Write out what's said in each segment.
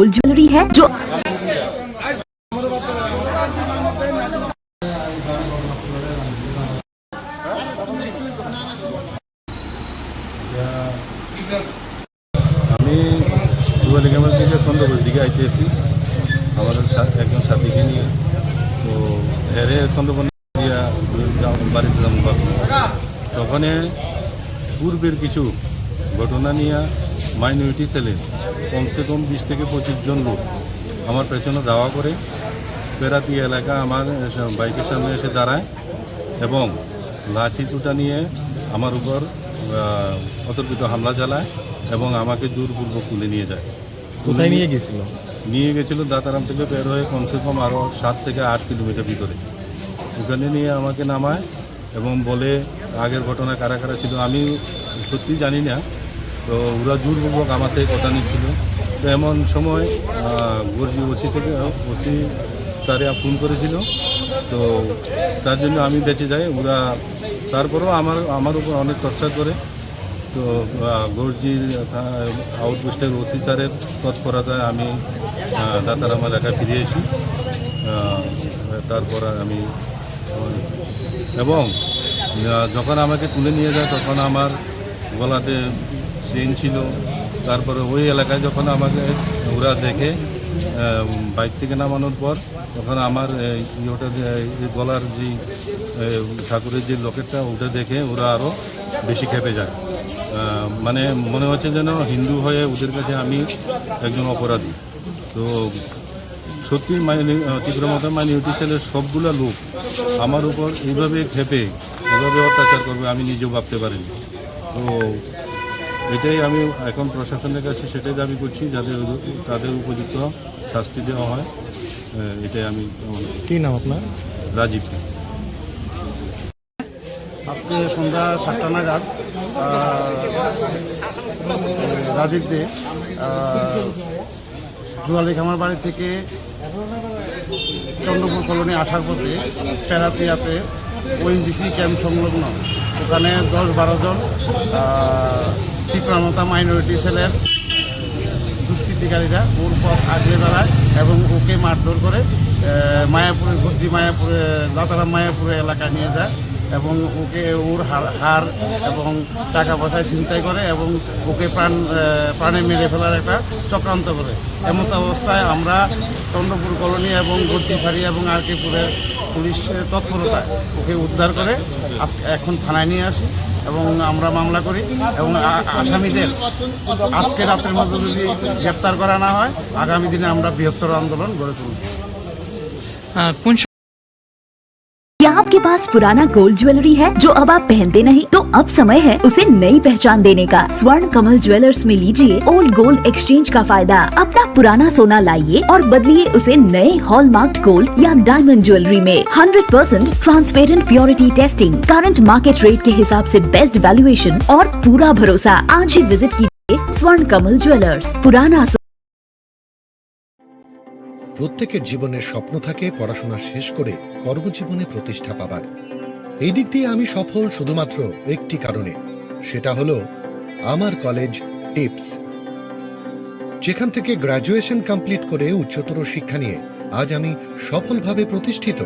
Jewellery है जो আমি দুয়ালি গ্রামের থেকে চন্দ্রপুরের দিকে আইতেছি আমাদের একজন সাথীকে নিয়ে। তো হেরে চন্দ্রপুর দিয়া বাড়িতে যাবো তখন পূর্বের কিছু ঘটনা নিয়ে মাইনরিটি ছেলে কমসে কম 20 থেকে 25 জন লোক আমার পেছনে ধাওয়া করে পেরাতি এলাকা আমার বাইকের সামনে এসে দাঁড়ায় এবং লাঠি চুটা নিয়ে আমার উপর অতর্কিত হামলা চালায় এবং আমাকে জোরপূর্বক তুলে নিয়ে যায়। কোথায় নিয়ে গেছিল? নিয়ে গেছিলো দাতারাম থেকে বের হয়ে কমসে কম আরও 7 থেকে 8 কিলোমিটার ভিতরে। ওখানে নিয়ে আমাকে নামায় এবং বলে আগের ঘটনা কারা কারা ছিল আমি সত্যি জানি না। তো ওরা জোরপূর্বক আমার থেকে কথা নিচ্ছিল। তো এমন সময় গর্জি ওসি থেকে ওসি স্যারে ফোন করেছিল। তো তার জন্য আমি বেঁচে যাই। ওরা তারপরেও আমার উপর অনেক টর্চার করে। তো গর্জির আউটপোস্টের ওসি স্যারের তৎপরতায় আমি দাতারাম এলাকায় ফিরে এসি। তারপর আমি এবং যখন আমাকে তুলে নিয়ে যায় তখন আমার গলাতে চেইন ছিল। তারপরে ওই এলাকায় যখন আমাকে ওরা দেখে বাইক থেকে নামানোর পর তখন আমার ওটা গলার যে ঠাকুরের যে লকেটটা ওটা দেখে ওরা আরও বেশি খেপে যায়। মানে মনে হচ্ছে যেন হিন্দু হয়ে ওদের কাছে আমি একজন অপরাধী। তো সত্যি তীব্রমাত্রা মাইনরিটি ছেলের সবগুলো লোক আমার উপর এইভাবে খেপে এইভাবে অত্যাচার করবে আমি নিজেও ভাবতে পারিনি। তো এটাই আমি এখন প্রশাসনের কাছে সেটাই দাবি করছি যাদের তাদের উপযুক্ত শাস্তি দেওয়া হয়। এটাই আমি। কী নাম আপনার? রাজীব। আজকে সন্ধ্যা 7টা নাগাদ রাজীব দে জুয়ালি খামার বাড়ি থেকে চন্দ্রপুর কলোনি আসার পথে প্যারাপিয়াতে ওএনজিসি ক্যাম্প সংলগ্ন ওখানে 10-12 জন তীব্রমাত্রা মাইনরিটি সেলের দুষ্কৃতিকারীরা ওর পথ আগিয়ে দাঁড়ায় এবং ওকে মারধর করে মায়াপুরে ভর্তি মায়াপুরে দাতারাম মায়াপুরে এলাকায় নিয়ে যায় এবং ওকে ওর হার এবং টাকা পয়সা ছিনতাই করে এবং ওকে প্রাণে মেরে ফেলার একটা চক্রান্ত করে। এমন অবস্থায় আমরা চন্দ্রপুর কলোনি এবং গর্তিফাড়ি এবং আরকেপুরের পুলিশের তৎপরতায় ওকে উদ্ধার করে এখন থানায় নিয়ে আসি এবং আমরা মামলা করি এবং আসামিদের আজকে রাতের মধ্যে যদি গ্রেপ্তার করা না হয় আগামী দিনে আমরা বৃহত্তর আন্দোলন গড়ে তুলব। क्या आपके पास पुराना गोल्ड ज्वेलरी है जो अब आप पहनते नहीं? तो अब समय है उसे नई पहचान देने का। स्वर्ण कमल ज्वेलर्स में लीजिए ओल्ड गोल्ड एक्सचेंज का फायदा। अपना पुराना सोना लाइए और बदलिए उसे नए हॉलमार्क्ड गोल्ड या डायमंड ज्वेलरी में। 100% transparent purity testing, current market rate के हिसाब से बेस्ट वैल्यूएशन और पूरा भरोसा। आज ही विजिट कीजिए स्वर्ण कमल ज्वेलर्स। पुराना প্রত্যেকের জীবনের স্বপ্ন থাকে পড়াশোনা শেষ করে কর্মজীবনে প্রতিষ্ঠা পাবার। এই দিক দিয়ে আমি সফল শুধুমাত্র একটি কারণে, সেটা হলো আমার কলেজ টিপস, যেখান থেকে গ্র্যাজুয়েশন কমপ্লিট করে উচ্চতর শিক্ষা নিয়ে আজ আমি সফলভাবে প্রতিষ্ঠিত।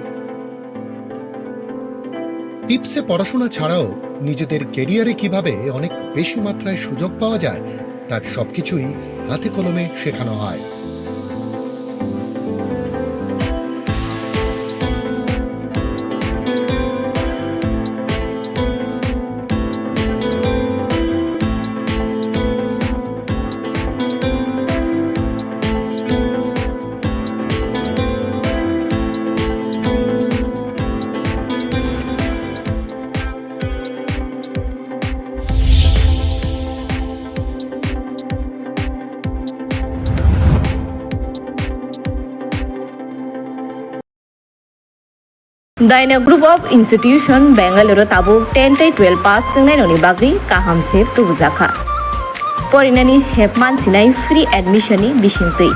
টিপসে পড়াশোনা ছাড়াও নিজেদের কেরিয়ারে কিভাবে অনেক বেশি মাত্রায় সুযোগ পাওয়া যায় তার সবকিছুই হাতে কলমে শেখানো হয়। Daina Group of Institution Bangalore Tabu 10-12 pass tengai noni bagri kaham sep tubujaka. Porinani shepman sinai free admission ni bisintui.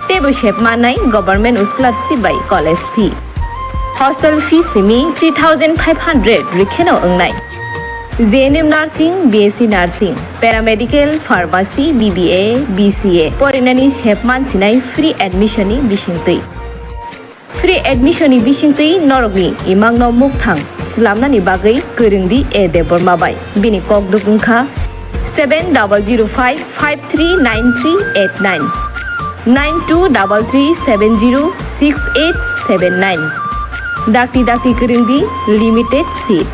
Tebu shepman nai government scholarship by college fee. Hostel fee simi 3,500 rikheno engnai. JNM nursing, BSc nursing, paramedical, pharmacy, BBA, BCA फरायनानै safe मानसिनाय फ्रि एडमिशननि बिसिंतै फ्रि एडमिशननि बिसिंतै नरगनि इमांनाव मुखथां स्लामनानि बागै गोरोंदि ए देबरमाबाय बिनि कक दुगुंखा 7005539389 9233706879 दाक्ति गोरोंदि limited seat